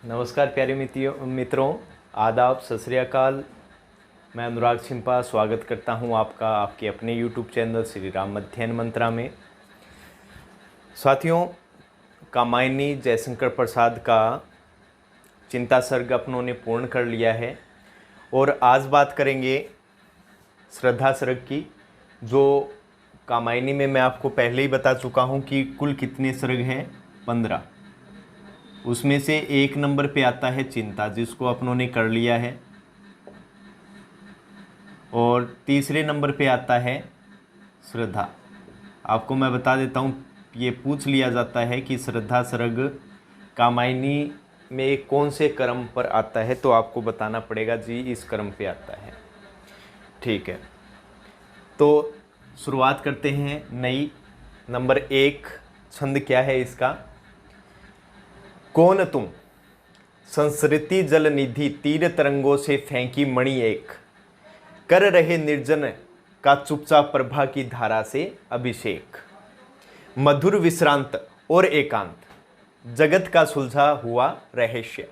नमस्कार प्यारे मित्रों, आदाब, सत श्री अकाल। मैं अनुराग छिंपा स्वागत करता हूं आपका आपके अपने YouTube चैनल श्री राम अध्ययन मंत्रा में। साथियों, कामायनी जयशंकर प्रसाद का चिंता सर्ग अपनों ने पूर्ण कर लिया है और आज बात करेंगे श्रद्धा सर्ग की, जो कामायनी में मैं आपको पहले ही बता चुका हूं कि कुल कितने सर्ग हैं, 15। उसमें से 1 नंबर पे आता है चिंता, जिसको अपनों ने कर लिया है, और तीसरे नंबर पे आता है श्रद्धा। आपको मैं बता देता हूँ, ये पूछ लिया जाता है कि श्रद्धा सर्ग कामायनी में कौन से क्रम पर आता है, तो आपको बताना पड़ेगा जी इस क्रम पे आता है। ठीक है, तो शुरुआत करते हैं नई। नंबर 1 छंद क्या है इसका? कौन तुम संसृति जल निधि तीर तरंगों से फेंकी मणि एक, कर रहे निर्जन का चुपचाप प्रभा की धारा से अभिषेक। मधुर विश्रांत और एकांत, जगत का सुलझा हुआ रहस्य,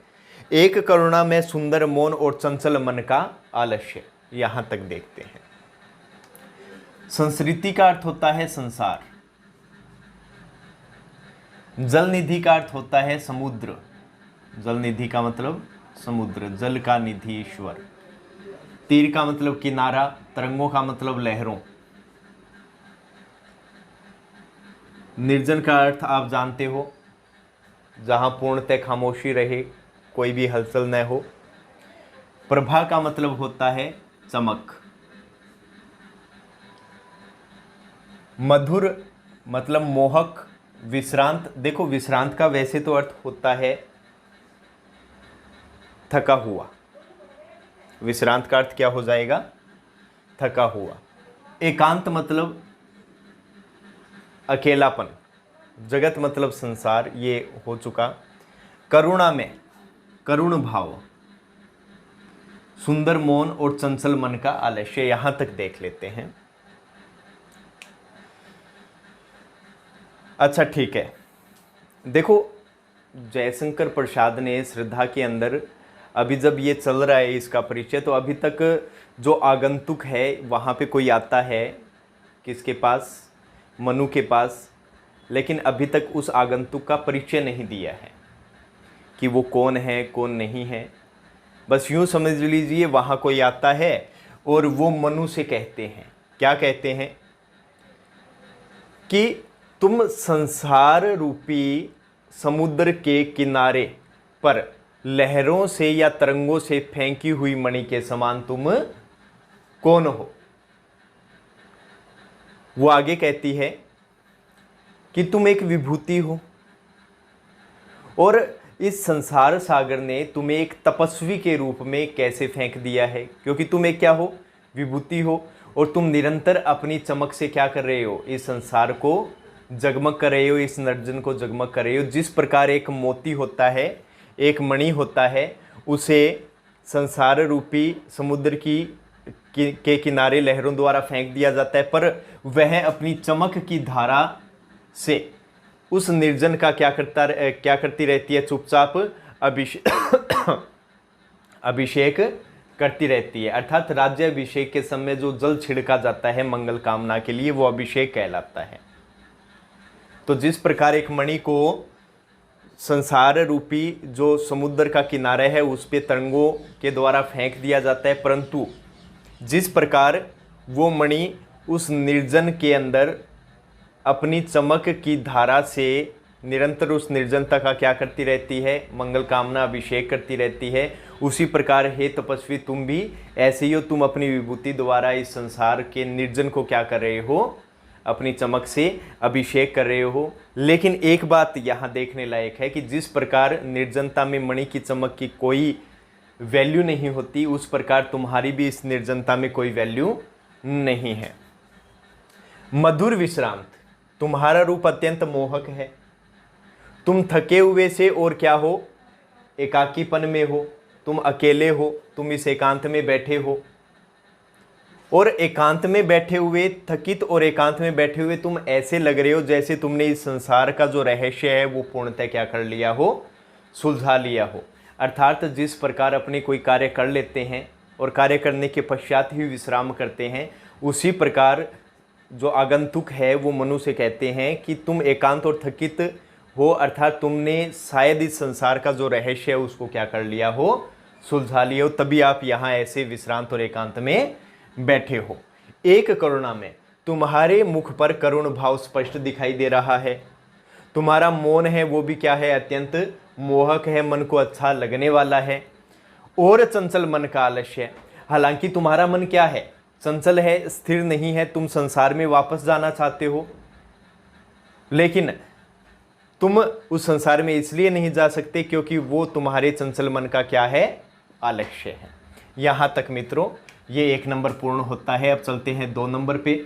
एक करुणा में सुंदर मौन और चंचल मन का आलस्य। यहां तक देखते हैं। संसृति का अर्थ होता है संसार, जल निधि का अर्थ होता है समुद्र। जल निधि का मतलब समुद्र, जल का निधि ईश्वर। तीर का मतलब किनारा, तरंगों का मतलब लहरों। निर्जन का अर्थ आप जानते हो, जहां पूर्णतः खामोशी रहे, कोई भी हलचल न हो। प्रभा का मतलब होता है चमक। मधुर मतलब मोहक। विश्रांत, देखो विश्रांत का वैसे तो अर्थ होता है थका हुआ। विश्रांत का अर्थ क्या हो जाएगा? थका हुआ। एकांत मतलब अकेलापन। जगत मतलब संसार, ये हो चुका। करुणा में करुण भाव। सुंदर मौन और चंचल मन का आलस्य। यहां तक देख लेते हैं। अच्छा ठीक है, देखो जयशंकर प्रसाद ने श्रद्धा के अंदर, अभी जब ये चल रहा है इसका परिचय, तो अभी तक जो आगंतुक है वहाँ पे कोई आता है किसके पास? मनु के पास। लेकिन अभी तक उस आगंतुक का परिचय नहीं दिया है कि वो कौन है कौन नहीं है। बस यूँ समझ लीजिए, वहाँ कोई आता है और वो मनु से कहते हैं, क्या कहते हैं कि तुम संसार रूपी समुद्र के किनारे पर लहरों से या तरंगों से फेंकी हुई मणि के समान तुम कौन हो? वो आगे कहती है कि तुम एक विभूति हो, और इस संसार सागर ने तुम्हें एक तपस्वी के रूप में कैसे फेंक दिया है, क्योंकि तुम एक क्या हो? विभूति हो, और तुम निरंतर अपनी चमक से क्या कर रहे हो? इस संसार को जगमग कर रहे हो, इस निर्जन को जगमग कर रहे हो। जिस प्रकार एक मोती होता है, एक मणि होता है, उसे संसार रूपी समुद्र के किनारे लहरों द्वारा फेंक दिया जाता है, पर वह अपनी चमक की धारा से उस निर्जन का क्या करती रहती है? चुपचाप अभिषेक करती रहती है। अर्थात राज्य अभिषेक के समय जो जल छिड़का जाता है मंगल कामना के लिए, वो अभिषेक कहलाता है। तो जिस प्रकार एक मणि को संसार रूपी जो समुद्र का किनारा है उस पे तरंगों के द्वारा फेंक दिया जाता है, परंतु जिस प्रकार वो मणि उस निर्जन के अंदर अपनी चमक की धारा से निरंतर उस निर्जनता का क्या करती रहती है? मंगल कामना अभिषेक करती रहती है। उसी प्रकार हे तपस्वी, तुम भी ऐसे ही हो। तुम अपनी विभूति द्वारा इस संसार के निर्जन को क्या कर रहे हो? अपनी चमक से अभिषेक कर रहे हो। लेकिन एक बात यहाँ देखने लायक है कि जिस प्रकार निर्जनता में मणि की चमक की कोई वैल्यू नहीं होती, उस प्रकार तुम्हारी भी इस निर्जनता में कोई वैल्यू नहीं है। मधुर विश्रांत, तुम्हारा रूप अत्यंत मोहक है। तुम थके हुए से और क्या हो? एकाकीपन में हो, तुम अकेले हो, तुम इस एकांत में बैठे हो, और एकांत में बैठे हुए, थकित और एकांत में बैठे हुए तुम ऐसे लग रहे हो जैसे तुमने इस संसार का जो रहस्य है वो पूर्णतः क्या कर लिया हो? सुलझा लिया हो। अर्थात जिस प्रकार अपने कोई कार्य कर लेते हैं और कार्य करने के पश्चात ही विश्राम करते हैं, उसी प्रकार जो आगंतुक है वो मनु से कहते हैं कि तुम एकांत और थकित हो, अर्थात तुमने शायद इस संसार का जो रहस्य है उसको क्या कर लिया हो, सुलझा लिया हो, तभी आप यहाँ ऐसे विश्रांत और एकांत में बैठे हो। एक करुणा में तुम्हारे मुख पर करुण भाव स्पष्ट दिखाई दे रहा है। तुम्हारा मौन है वो भी क्या है, अत्यंत मोहक है, मन को अच्छा लगने वाला है। और चंचल मन का आलस्य, हालांकि तुम्हारा मन क्या है, चंचल है, स्थिर नहीं है, तुम संसार में वापस जाना चाहते हो, लेकिन तुम उस संसार में इसलिए नहीं जा सकते क्योंकि वो तुम्हारे चंचल मन का क्या है, आलस्य है। यहां तक मित्रों ये 1 नंबर पूर्ण होता है। अब चलते हैं 2 नंबर पे।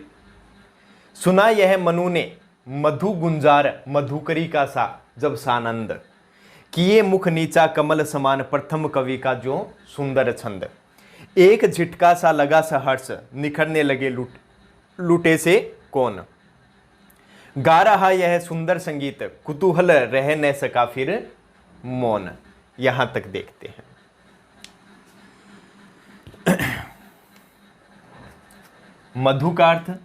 सुना यह मनु ने मधु गुंजार मधुकरी का सा जब सानंद, किए मुख नीचा कमल समान प्रथम कवि का जो सुंदर छंद। एक झिटका सा लगा सहर्ष निखरने लगे लुटे से कौन, गा रहा यह सुंदर संगीत कुतूहल रह न सका फिर मौन। यहां तक देखते हैं। मधु का अर्थ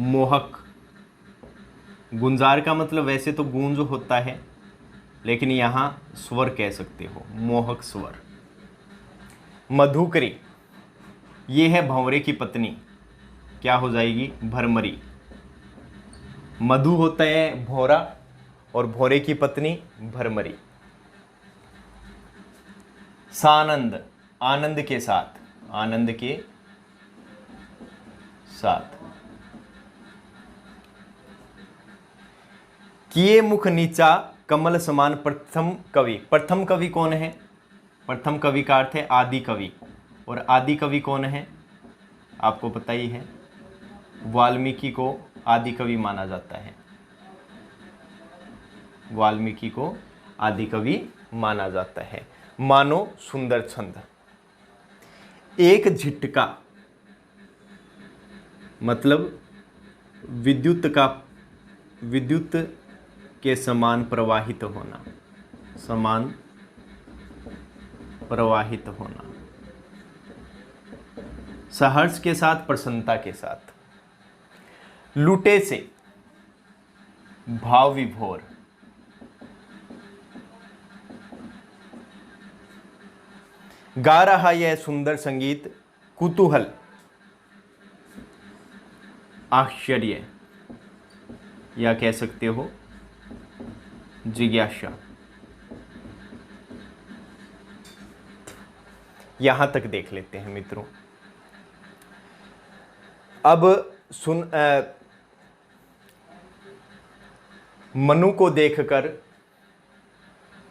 मोहक, गुंजार का मतलब वैसे तो गूंज होता है, लेकिन यहां स्वर कह सकते हो, मोहक स्वर। मधुकरी ये है भंवरे की पत्नी, क्या हो जाएगी, भरमरी। मधु होता है भौरा और भौरे की पत्नी भरमरी। सानंद आनंद के साथ, आनंद के साथ। किए मुख नीचा कमल समान प्रथम कवि। प्रथम कवि कौन है, प्रथम कवि का अर्थ है आदि कवि, और आदि कवि कौन है आपको पता ही है, वाल्मीकि को आदि कवि माना जाता है, वाल्मीकि को आदि कवि माना जाता है। मानो सुंदर छंद। एक झिटका मतलब विद्युत के समान प्रवाहित होना, समान प्रवाहित होना। सहर्ष के साथ, प्रसन्नता के साथ। लुटे से भाव विभोर, गा रहा यह सुंदर संगीत कुतूहल आश्चर्य, या कह सकते हो जिज्ञासा। यहां तक देख लेते हैं मित्रों। अब मनु को देखकर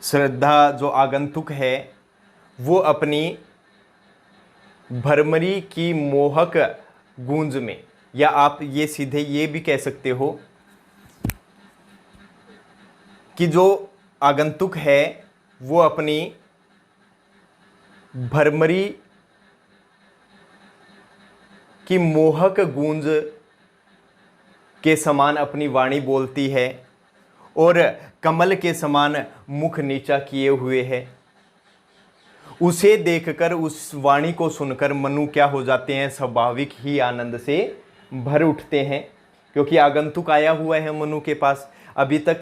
श्रद्धा जो आगंतुक है वो अपनी भरमरी की मोहक गूंज में, या आप ये सीधे ये भी कह सकते हो कि जो आगंतुक है वो अपनी भरमरी की मोहक गूंज के समान अपनी वाणी बोलती है और कमल के समान मुख नीचा किए हुए है। उसे देखकर, उस वाणी को सुनकर मनु क्या हो जाते हैं, स्वाभाविक ही आनंद से भर उठते हैं, क्योंकि आगंतुक आया हुआ है मनु के पास। अभी तक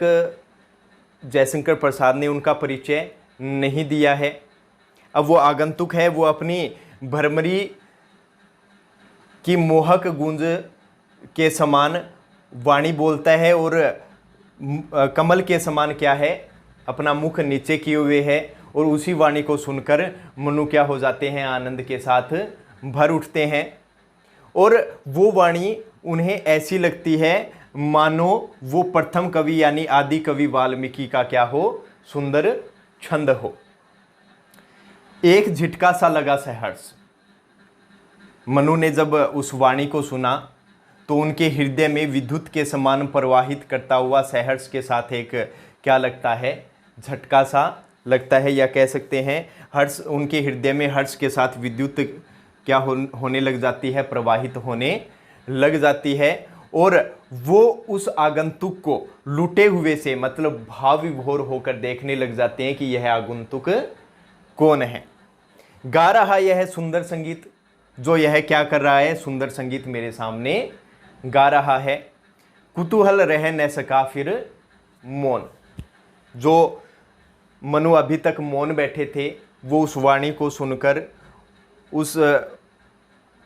जयशंकर प्रसाद ने उनका परिचय नहीं दिया है। अब वो आगंतुक है, वो अपनी भरमरी की मोहक गूंज के समान वाणी बोलता है और कमल के समान क्या है, अपना मुख नीचे किए हुए है, और उसी वाणी को सुनकर मनु क्या हो जाते हैं, आनंद के साथ भर उठते हैं। और वो वाणी उन्हें ऐसी लगती है मानो वो प्रथम कवि यानी आदि कवि वाल्मीकि का क्या हो, सुंदर छंद हो। एक झिटका सा लगा सहर्ष। मनु ने जब उस वाणी को सुना तो उनके हृदय में विद्युत के समान प्रवाहित करता हुआ सहर्ष के साथ एक क्या लगता है, झटका सा लगता है, या कह सकते हैं हर्ष। उनके हृदय में हर्ष के साथ विद्युत क्या होने लग जाती है, प्रवाहित होने लग जाती है। और वो उस आगंतुक को लुटे हुए से मतलब भाव विभोर होकर देखने लग जाते हैं कि यह आगंतुक कौन है। गा रहा यह सुंदर संगीत, जो यह क्या कर रहा है, सुंदर संगीत मेरे सामने गा रहा है। कुतूहल रह न सका फिर मौन, जो मनु अभी तक मौन बैठे थे वो उस वाणी को सुनकर उस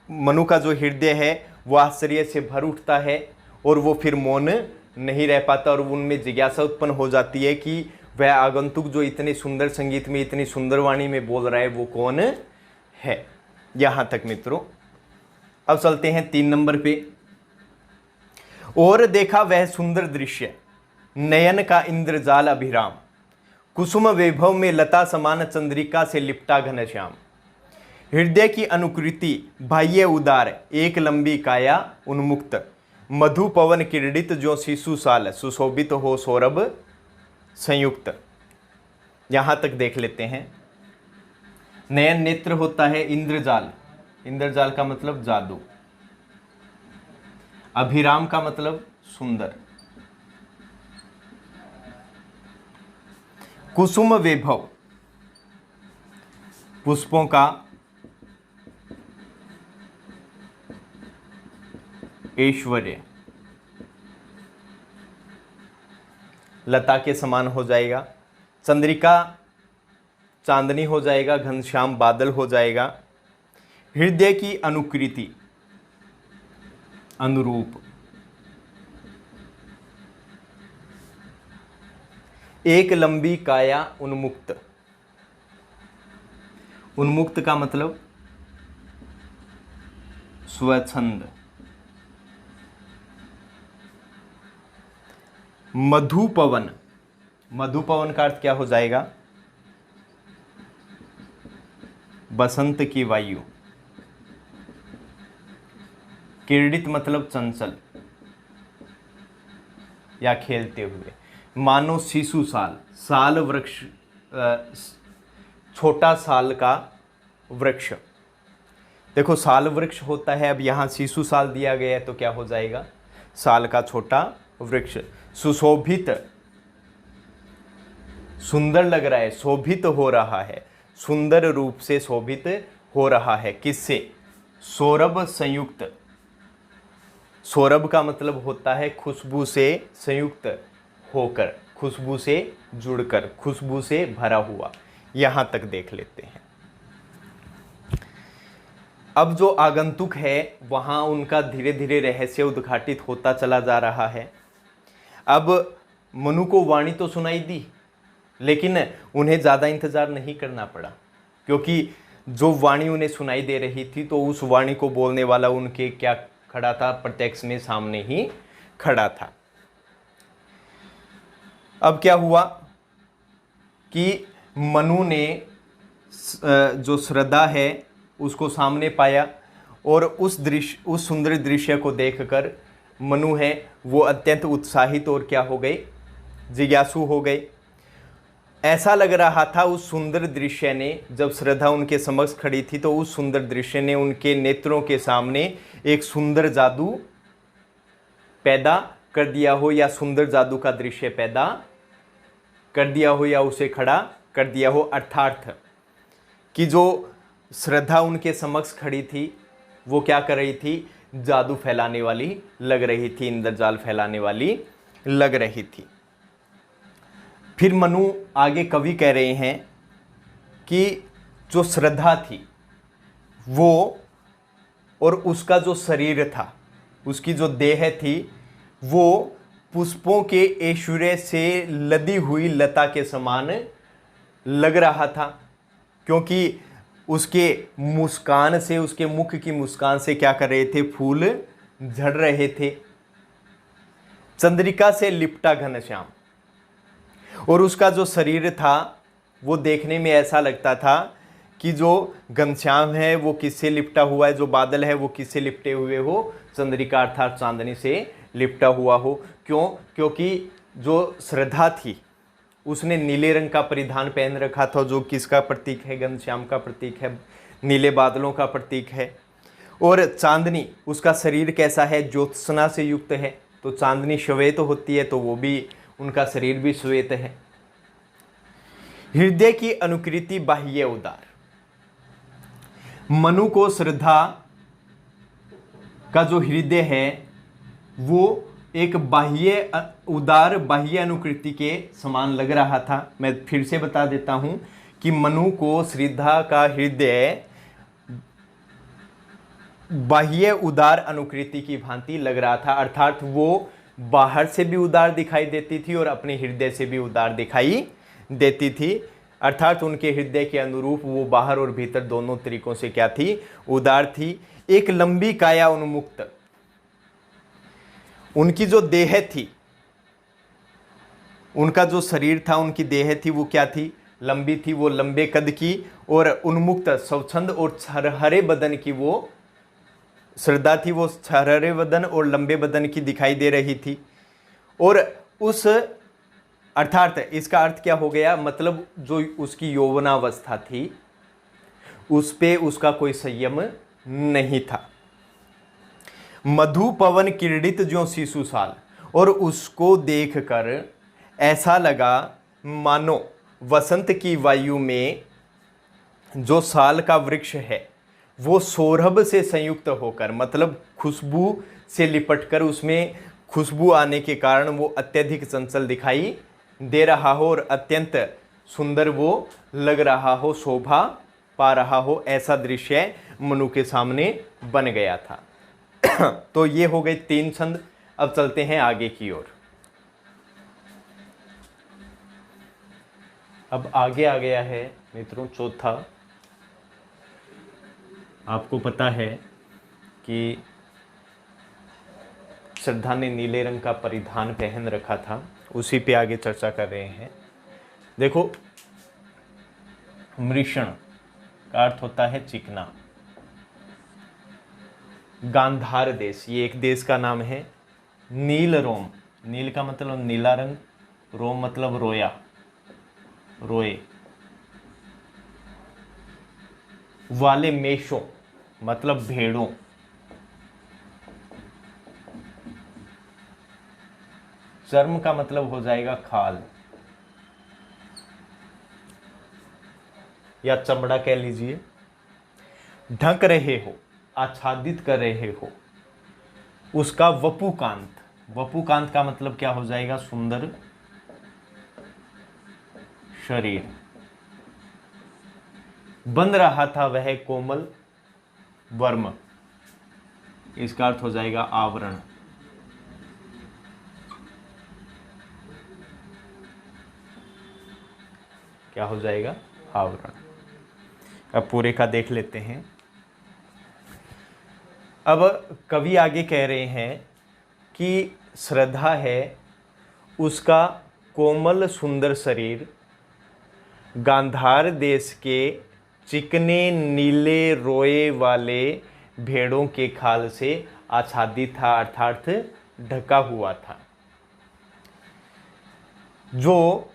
मनु का जो हृदय है वो आश्चर्य से भर उठता है और वो फिर मौन नहीं रह पाता और उनमें जिज्ञासा उत्पन्न हो जाती है कि वह आगंतुक जो इतने सुंदर संगीत में, इतनी सुंदर वाणी में बोल रहा है वो कौन है। यहां तक मित्रों। अब चलते हैं 3 नंबर पे। और देखा वह सुंदर दृश्य, नयन का इंद्रजाल अभिराम, कुसुम वैभव में लता समान चंद्रिका से लिपटा घनश्याम। हृदय की अनुकृति बाह्य उदार, एक लंबी काया उन्मुक्त, मधु पवन किरीटित जो शिशु साल, सुशोभित हो सौरभ संयुक्त। यहां तक देख लेते हैं। नयन नेत्र होता है इंद्रजाल, इंद्रजाल का मतलब जादू। अभिराम का मतलब सुंदर। कुसुम वैभव पुष्पों का ऐश्वर्य, लता के समान हो जाएगा। चंद्रिका चांदनी हो जाएगा, घनश्याम बादल हो जाएगा। हृदय की अनुकृति अनुरूप, एक लंबी काया उन्मुक्त, उन्मुक्त का मतलब स्वच्छंद। मधुपवन, मधुपवन का अर्थ क्या हो जाएगा, बसंत की वायु। किरीटित मतलब चंचल या खेलते हुए। मानो शिशु साल, साल वृक्ष, छोटा साल का वृक्ष। देखो साल वृक्ष होता है, अब यहाँ शिशु साल दिया गया है तो क्या हो जाएगा, साल का छोटा वृक्ष। सुशोभित, सुंदर लग रहा है, शोभित हो रहा है, सुंदर रूप से शोभित हो रहा है। किससे, सौरभ संयुक्त। सौरभ का मतलब होता है खुशबू से संयुक्त होकर, खुशबू से जुड़कर, खुशबू से भरा हुआ। यहां तक देख लेते हैं। अब जो आगंतुक है वहां उनका धीरे धीरे रहस्य उद्घाटित होता चला जा रहा है। अब मनु को वाणी तो सुनाई दी, लेकिन उन्हें ज़्यादा इंतज़ार नहीं करना पड़ा, क्योंकि जो वाणी उन्हें सुनाई दे रही थी तो उस वाणी को बोलने वाला उनके क्या खड़ा था, प्रत्यक्ष में सामने ही खड़ा था। अब क्या हुआ कि मनु ने जो श्रद्धा है उसको सामने पाया और उस सुंदर दृश्य को देखकर मनु है वो अत्यंत उत्साहित और क्या हो गए, जिज्ञासु हो गए। ऐसा लग रहा था उस सुंदर दृश्य ने, जब श्रद्धा उनके समक्ष खड़ी थी तो उस सुंदर दृश्य ने उनके नेत्रों के सामने एक सुंदर जादू पैदा कर दिया हो, या सुंदर जादू का दृश्य पैदा कर दिया हो, या उसे खड़ा कर दिया हो। अर्थात कि जो श्रद्धा उनके समक्ष खड़ी थी वो क्या कर रही थी, जादू फैलाने वाली लग रही थी, इंद्रजाल फैलाने वाली लग रही थी। फिर मनु आगे कवि कह रहे हैं कि जो श्रद्धा थी वो और उसका जो शरीर था, उसकी जो देह थी, वो पुष्पों के ऐश्वर्य से लदी हुई लता के समान लग रहा था, क्योंकि उसके मुस्कान से, उसके मुख की मुस्कान से क्या कर रहे थे, फूल झड़ रहे थे। चंद्रिका से लिपटा घनश्याम, और उसका जो शरीर था वो देखने में ऐसा लगता था कि जो घनश्याम है वो किससे लिपटा हुआ है, जो बादल है वो किससे लिपटे हुए हो, चंद्रिका अर्थात चांदनी से लिपटा हुआ हो। क्यों? क्योंकि जो श्रद्धा थी उसने नीले रंग का परिधान पहन रखा था, जो किसका प्रतीक है, घनश्याम का प्रतीक है, नीले बादलों का प्रतीक है। और चांदनी, उसका शरीर कैसा है, ज्योत्सना से युक्त है, तो चांदनी श्वेत होती है, तो वो भी, उनका शरीर भी श्वेत है। हृदय की अनुकृति बाह्य उदार। मनु को श्रद्धा का जो हृदय है वो एक बाह्य उदार बाह्य अनुकृति के समान लग रहा था। मैं फिर से बता देता हूं कि मनु को श्रद्धा का हृदय बाह्य उदार अनुकृति की भांति लग रहा था, अर्थात वो बाहर से भी उदार दिखाई देती थी और अपने हृदय से भी उदार दिखाई देती थी, अर्थात उनके हृदय के अनुरूप वो बाहर और भीतर दोनों तरीकों से क्या थी, उदार थी। एक लंबी काया उन्मुक्त, उनकी जो देह थी, उनका जो शरीर था, उनकी देह थी वो क्या थी, लंबी थी, वो लंबे कद की और उन्मुक्त स्वच्छंद और छरहरे बदन की वो श्रद्धा थी, वो छरहरे बदन और लंबे बदन की दिखाई दे रही थी। और उस अर्थात इसका अर्थ क्या हो गया, मतलब जो उसकी यौवनावस्था थी उस पे उसका कोई संयम नहीं था। मधु पवन किरीटित ज्यों शिशु साल, और उसको देखकर ऐसा लगा मानो वसंत की वायु में जो साल का वृक्ष है वो सौरभ से संयुक्त होकर, मतलब खुशबू से लिपटकर, उसमें खुशबू आने के कारण वो अत्यधिक चंचल दिखाई दे रहा हो और अत्यंत सुंदर वो लग रहा हो, शोभा पा रहा हो, ऐसा दृश्य मनु के सामने बन गया था। तो ये हो गए 3 छंद। अब चलते हैं आगे की ओर। अब आगे आ गया है मित्रों चौथा। आपको पता है कि श्रद्धा ने नीले रंग का परिधान पहन रखा था, उसी पे आगे चर्चा कर रहे हैं। देखो, मृषण का अर्थ होता है चिकना। गांधार देश, ये एक देश का नाम है। नील रोम, नील का मतलब नीला रंग, रोम मतलब रोया, रोए वाले मेषों मतलब भेड़ों, चर्म का मतलब हो जाएगा खाल या चमड़ा कह लीजिए। ढक रहे हो, आच्छादित कर रहे हो, उसका वपुकांत, वपुकांत का मतलब क्या हो जाएगा, सुंदर शरीर। बन रहा था वह कोमल वर्म, इसका अर्थ हो जाएगा आवरण। क्या हो जाएगा, आवरण। अब पूरे का देख लेते हैं। अब कवि आगे कह रहे हैं कि श्रद्धा है, उसका कोमल सुंदर शरीर गांधार देश के चिकने नीले रोए वाले भेड़ों के खाल से आच्छादित था, अर्थात ढका हुआ था, जो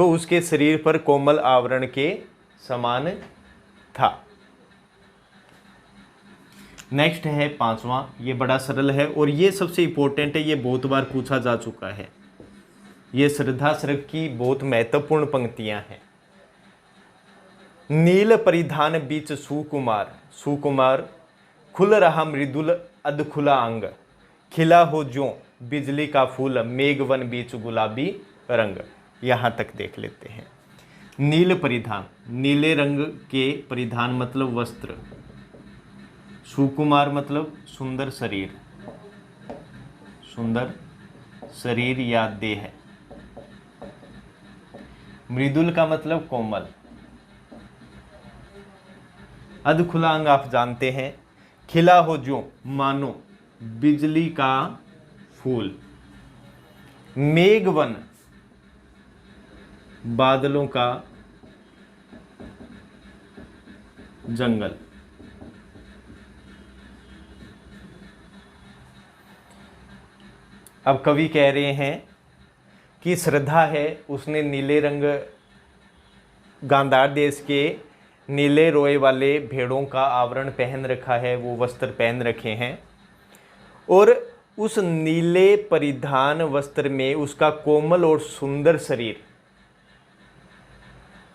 उसके शरीर पर कोमल आवरण के समान था। नेक्स्ट है 5वां, ये बड़ा सरल है और ये सबसे इंपॉर्टेंट है, ये बहुत बार पूछा जा चुका है। ये श्रद्धा सर्ग की बहुत महत्वपूर्ण पंक्तियां हैं। नील परिधान बीच सुकुमार, सुकुमार खुल रहा मृदुल अधखुला अंग, खिला हो ज्यों बिजली का फूल, मेघवन बीच गुलाबी रंग। यहाँ तक देख लेते हैं। नील परिधान, नीले रंग के परिधान मतलब वस्त्र। सुकुमार मतलब सुंदर शरीर, सुंदर शरीर या देह। मृदुल का मतलब कोमल। अधखुला अंग आप जानते हैं। खिला हो जो मानो बिजली का फूल। मेघवन बादलों का जंगल। अब कवि कह रहे हैं कि श्रद्धा है, उसने नीले रंग, गांधार देश के नीले रोए वाले भेड़ों का आवरण पहन रखा है, वो वस्त्र पहन रखे हैं। और उस नीले परिधान वस्त्र में उसका कोमल और सुंदर शरीर,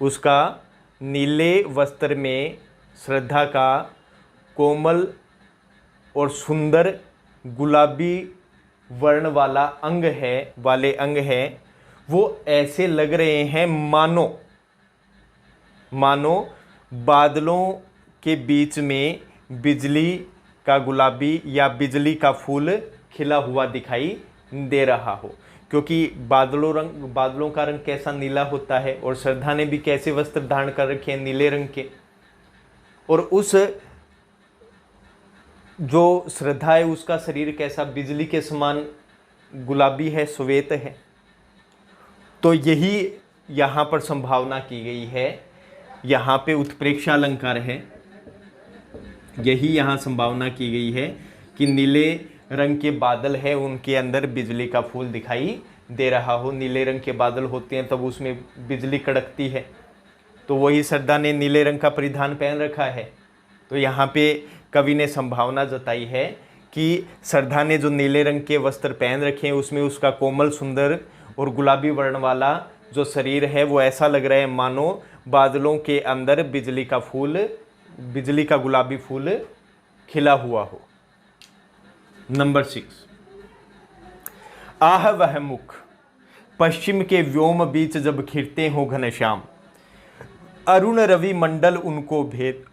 उसका नीले वस्त्र में श्रद्धा का कोमल और सुंदर गुलाबी वर्ण वाला अंग है, वो ऐसे लग रहे हैं मानो बादलों के बीच में बिजली का गुलाबी या बिजली का फूल खिला हुआ दिखाई दे रहा हो। क्योंकि बादलों का रंग कैसा, नीला होता है, और श्रद्धा ने भी कैसे वस्त्र धारण कर रखे हैं, नीले रंग के। और उस जो श्रद्धा है उसका शरीर कैसा, बिजली के समान गुलाबी है, श्वेत है। तो यही यहाँ पर संभावना की गई है, यहाँ पे उत्प्रेक्षा अलंकार है, यही यहाँ संभावना की गई है कि नीले रंग के बादल है, उनके अंदर बिजली का फूल दिखाई दे रहा हो। नीले रंग के बादल होते हैं तब उसमें बिजली कड़कती है, तो वही श्रद्धा ने नीले रंग का परिधान पहन रखा है। तो यहाँ पे कवि ने संभावना जताई है कि श्रद्धा ने जो नीले रंग के वस्त्र पहन रखे हैं उसमें उसका कोमल, सुंदर और गुलाबी वर्ण वाला जो शरीर है वो ऐसा लग रहा है मानो बादलों के अंदर बिजली का गुलाबी फूल खिला हुआ हो। नंबर 6, आह वह मुख पश्चिम के व्योम बीच जब खिरते हो घनश्याम, अरुण रवि मंडल उनको भेद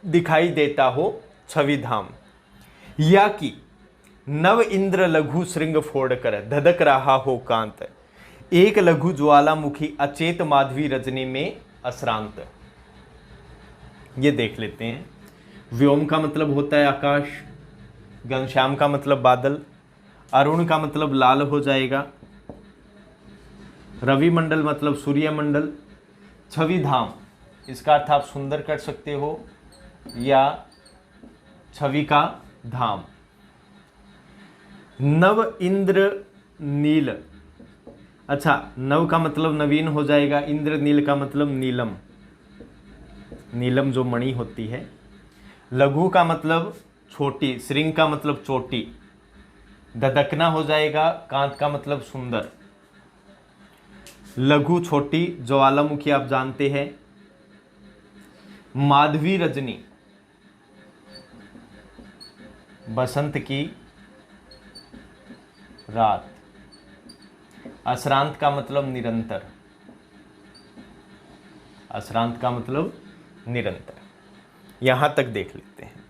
दिखाई देता हो छवि धाम। या कि नव इंद्र लघु श्रृंग फोड़ कर धधक रहा हो कांत, एक लघु ज्वालामुखी अचेत माधवी रजनी में अश्रांत। ये देख लेते हैं। व्योम का मतलब होता है आकाश, घनश्याम का मतलब बादल, अरुण का मतलब लाल हो जाएगा, रवि मंडल मतलब सूर्य मंडल, छवि धाम इसका अर्थ आप सुंदर कर सकते हो या छवि का धाम। नव इंद्र नील, अच्छा नव का मतलब नवीन हो जाएगा, इंद्र नील का मतलब नीलम, नीलम जो मणि होती है। लघु का मतलब छोटी, श्रृंग का मतलब चोटी, धधकना हो जाएगा, कांत का मतलब सुंदर। लघु छोटी, ज्वालामुखी आप जानते हैं। माधवी रजनी, बसंत की रात। अश्रांत का मतलब निरंतर, अश्रांत का मतलब निरंतर। यहां तक देख लेते हैं।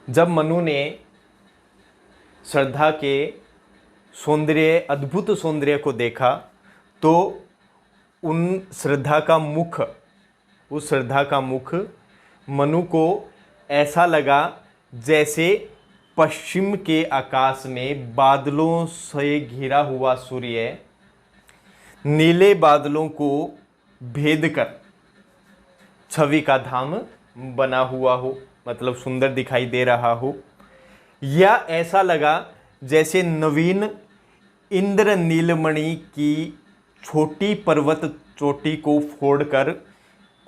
जब मनु ने श्रद्धा के सौंदर्य, अद्भुत सौंदर्य को देखा तो उस श्रद्धा का मुख मनु को ऐसा लगा जैसे पश्चिम के आकाश में बादलों से घिरा हुआ सूर्य नीले बादलों को भेद कर छवि का धाम बना हुआ हो, मतलब सुंदर दिखाई दे रहा हो। या ऐसा लगा जैसे नवीन इंद्र नीलमणि की छोटी पर्वत चोटी को फोड़कर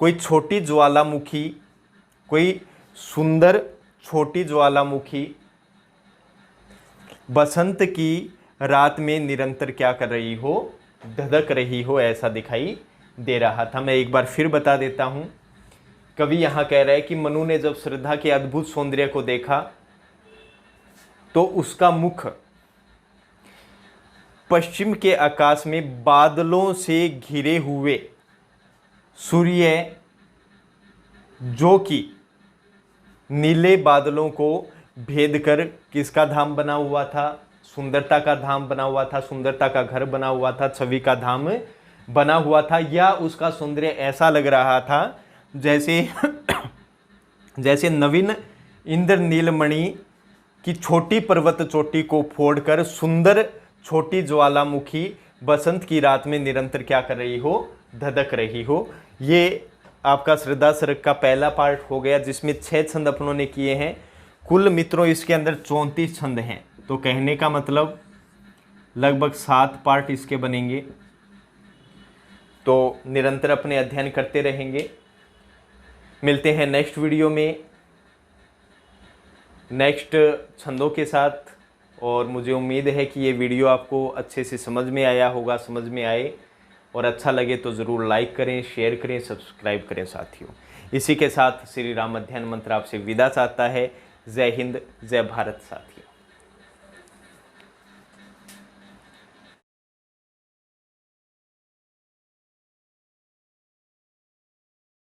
कोई छोटी ज्वालामुखी, कोई सुंदर छोटी ज्वालामुखी बसंत की रात में निरंतर क्या कर रही हो, धधक रही हो, ऐसा दिखाई दे रहा था। मैं एक बार फिर बता देता हूं। कवि यहां कह रहा है कि मनु ने जब श्रद्धा के अद्भुत सौंदर्य को देखा तो उसका मुख पश्चिम के आकाश में बादलों से घिरे हुए सूर्य, जो कि नीले बादलों को भेद कर किसका धाम बना हुआ था, सुंदरता का धाम बना हुआ था, सुंदरता का घर बना हुआ था, छवि का धाम बना हुआ था। या उसका सौंदर्य ऐसा लग रहा था जैसे नवीन इंद्र नीलमणि की छोटी पर्वत चोटी को फोड़कर सुंदर छोटी ज्वालामुखी बसंत की रात में निरंतर क्या कर रही हो, धधक रही हो। ये आपका श्रद्धा सरग का पहला पार्ट हो गया, जिसमें 6 छंद अपनों ने किए हैं। कुल मित्रों इसके अंदर 34 छंद हैं, तो कहने का मतलब लगभग 7 पार्ट इसके बनेंगे। तो निरंतर अपने अध्ययन करते रहेंगे। मिलते हैं नेक्स्ट वीडियो में नेक्स्ट छंदों के साथ। और मुझे उम्मीद है कि ये वीडियो आपको अच्छे से समझ में आया होगा, समझ में आए और अच्छा लगे तो ज़रूर लाइक करें, शेयर करें, सब्सक्राइब करें साथियों। इसी के साथ श्री राम अध्ययन मंत्र आपसे विदा चाहता है। जय हिंद, जय भारत साथियों।